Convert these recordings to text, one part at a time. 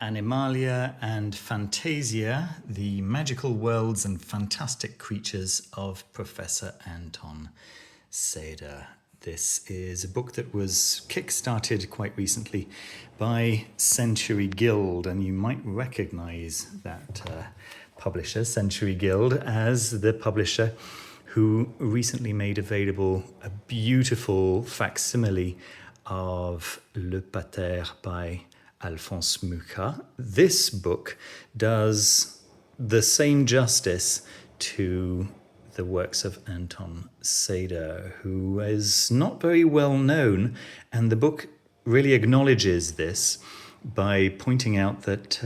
Animalia and Fantasia, the magical worlds and fantastic creatures of Professor Anton Seder. This is a book that was kickstarted quite recently by Century Guild, and you might recognize that publisher, Century Guild, as the publisher who recently made available a beautiful facsimile of Le Pater by Alphonse Mucha. This book does the same justice to the works of Anton Seder, who is not very well known, and the book really acknowledges this by pointing out that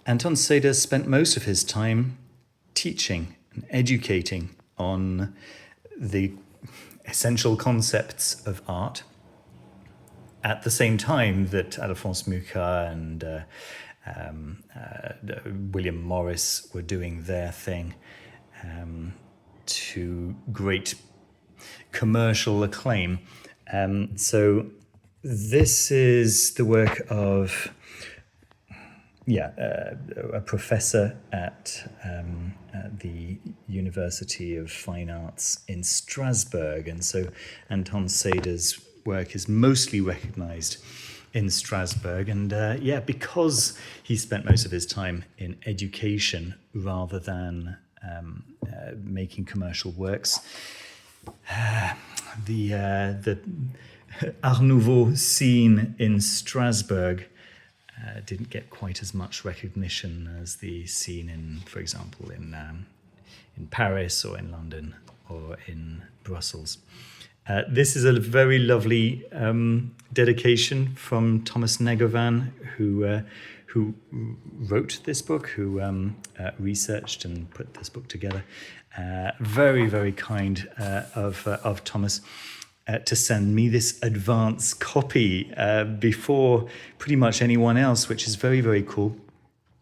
Anton Seder spent most of his time teaching and educating on the essential concepts of art, at the same time that Alphonse Mucha and William Morris were doing their thing to great commercial acclaim. So this is the work of a professor at the University of Fine Arts in Strasbourg. And so Anton Seder's work is mostly recognized in Strasbourg. And because he spent most of his time in education rather than making commercial works, the Art Nouveau scene in Strasbourg didn't get quite as much recognition as the scene in, for example, in Paris or in London or in Brussels. This is a very lovely dedication from Thomas Negovan, who wrote this book, who researched and put this book together. Very, very kind of Thomas to send me this advance copy before pretty much anyone else, which is very, very cool.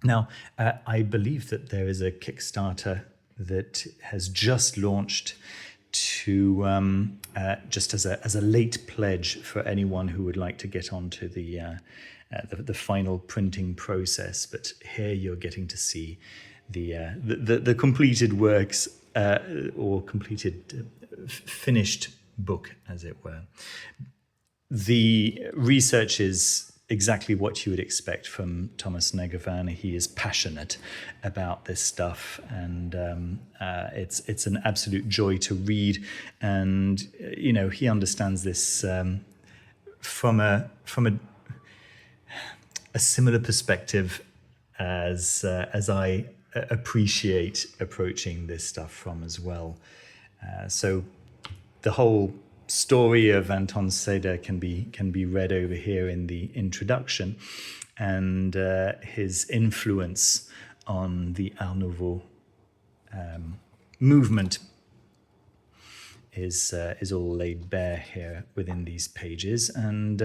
Now, I believe that there is a Kickstarter that has just launched to just as a late pledge for anyone who would like to get onto the final printing process. But here you're getting to see the completed works or completed finished book, as it were. The research is exactly what you would expect from Thomas Negovan. He is passionate about this stuff, and it's an absolute joy to read. And he understands this from a similar perspective as I appreciate approaching this stuff from as well. So the whole story of Anton Seder can be read over here in the introduction, and his influence on the Art Nouveau movement is all laid bare here within these pages, and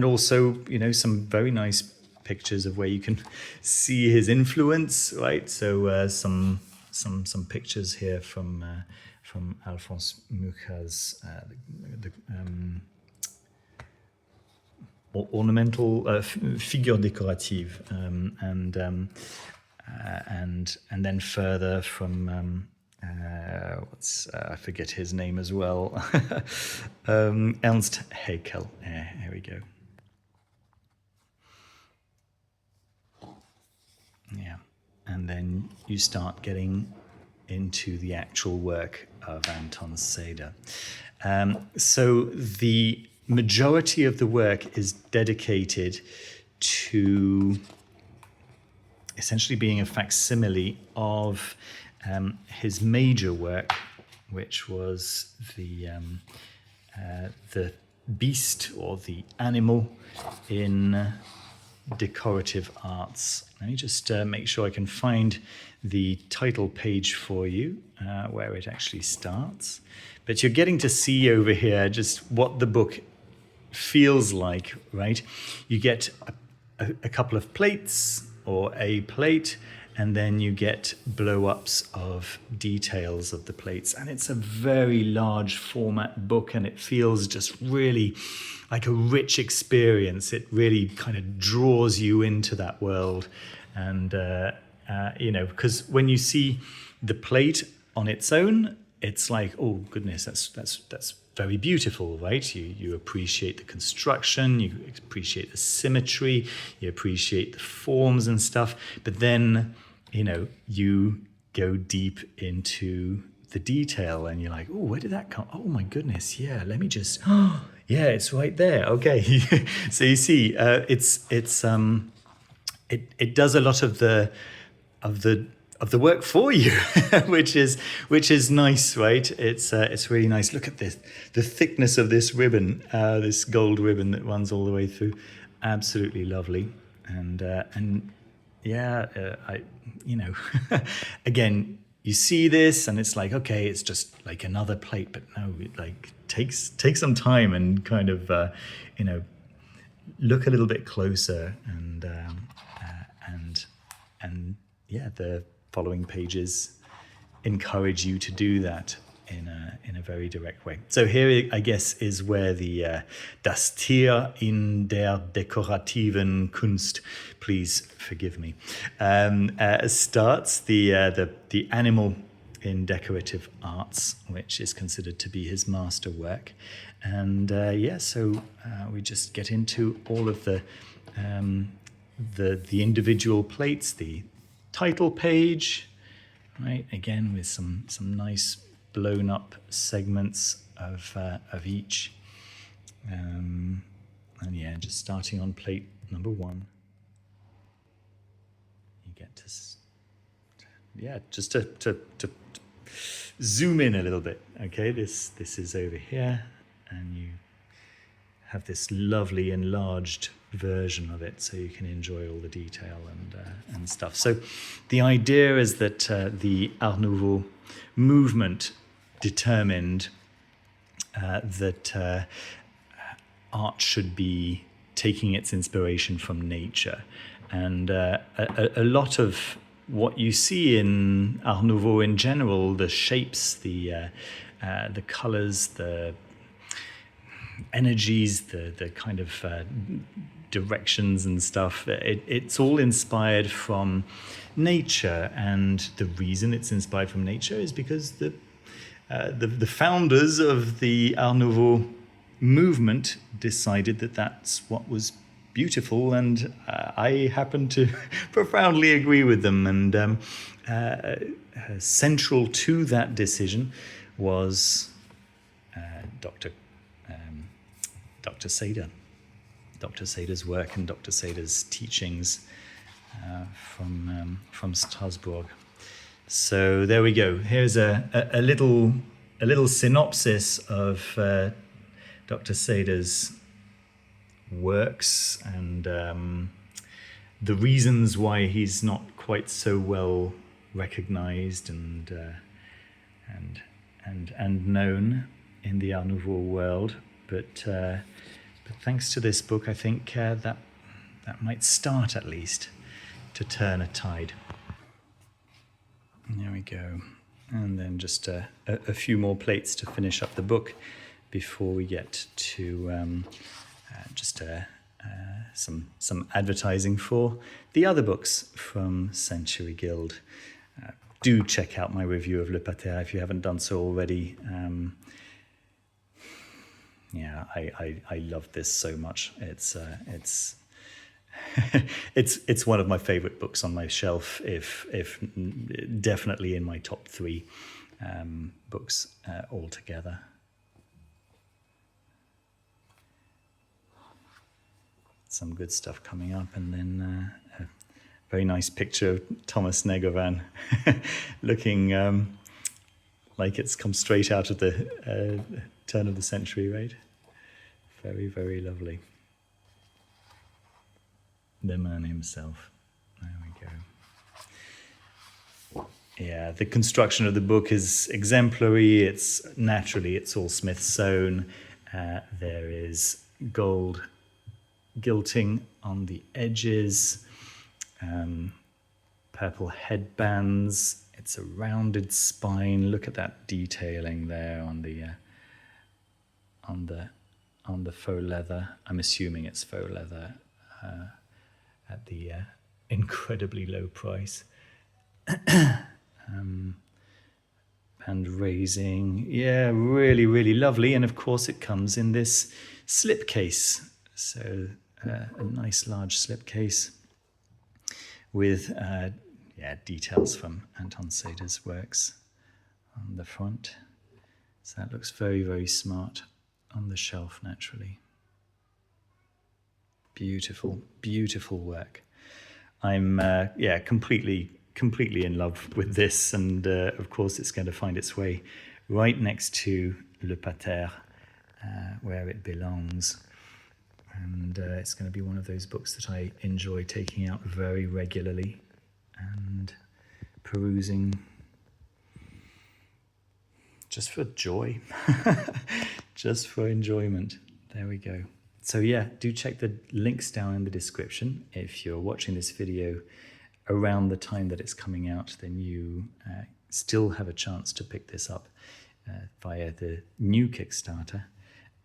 also some very nice pictures of where you can see his influence, right? So some pictures here from Alphonse Mucha's ornamental figure décorative, and then further from I forget his name as well, Ernst Haeckel. Here we go. Yeah, and then you start getting into the actual work of Anton Seder. So the majority of the work is dedicated to essentially being a facsimile of his major work, which was the beast or the animal in decorative arts. Let me just make sure I can find the title page for you, where it actually starts. But you're getting to see over here just what the book feels like, right? You get a couple of plates or a plate, and then you get blow-ups of details of the plates. And it's a very large format book, and it feels just really like a rich experience. It really kind of draws you into that world. And, because when you see the plate on its own, it's like, oh goodness, that's very beautiful, right? You appreciate the construction, you appreciate the symmetry, you appreciate the forms and stuff. But then, you go deep into the detail, and you're like, oh, where did that come? Oh my goodness, yeah. Let me just, yeah, it's right there. Okay, so you see, it does a lot of the work for you, which is nice, right? It's really nice. Look at this, the thickness of this ribbon, this gold ribbon that runs all the way through. Absolutely lovely, and again, you see this, and it's like, okay, it's just like another plate, but no, it like takes some time and kind of look a little bit closer, and the following pages encourage you to do that in a very direct way. So here, I guess, is where the Das Tier in der dekorativen Kunst, please forgive me, starts. The animal in decorative arts, which is considered to be his masterwork, and so we just get into all of the individual plates, the title page, right? Again, with some nice blown up segments of each, and just starting on plate number 1, you get to just to zoom in a little bit. Okay, this is over here, and you have this lovely enlarged version of it, so you can enjoy all the detail and stuff. So the idea is that the Art Nouveau movement determined that art should be taking its inspiration from nature, and a lot of what you see in Art Nouveau in general, the shapes, the colors, the energies, the kind of directions and stuff, it's all inspired from nature. And the reason it's inspired from nature is because the founders of the Art Nouveau movement decided that that's what was beautiful, and I happen to profoundly agree with them. And central to that decision was Dr. Seder, Dr. Seder's work and Dr. Seder's teachings from Strasbourg. So there we go. Here's a little synopsis of Dr. Seder's works, and the reasons why he's not quite so well recognized and known in the Art Nouveau world. But thanks to this book, I think that might start at least to turn a tide. There we go. And then just a few more plates to finish up the book before we get to some advertising for the other books from Century Guild. Do check out my review of Le Pater if you haven't done so already. I love this so much. It's it's one of my favorite books on my shelf, if definitely in my top 3 books altogether. Some good stuff coming up, and then a very nice picture of Thomas Negovan looking like it's come straight out of the turn of the century, right? Very, very lovely. The man himself. There we go. Yeah, the construction of the book is exemplary. It's all Smith sewn. There is gold gilting on the edges. purple headbands. It's a rounded spine. Look at that detailing there on the faux leather. I'm assuming it's faux leather at the incredibly low price. And raising, yeah, really, really lovely. And of course it comes in this slipcase. So a nice large slipcase with details from Anton Seder's works on the front. So that looks very, very smart on the shelf naturally. Beautiful, beautiful work. I'm completely in love with this, and of course it's going to find its way right next to Le Pater, where it belongs. And it's going to be one of those books that I enjoy taking out very regularly and perusing just for joy, just for enjoyment. There we go. So yeah, do check the links down in the description. If you're watching this video around the time that it's coming out, then you still have a chance to pick this up via the new Kickstarter.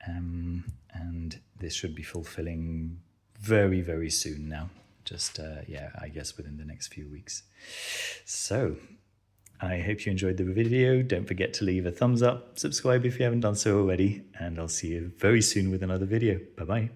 And this should be fulfilling very, very soon now. Just, I guess within the next few weeks. So I hope you enjoyed the video. Don't forget to leave a thumbs up, subscribe if you haven't done so already, and I'll see you very soon with another video. Bye-bye.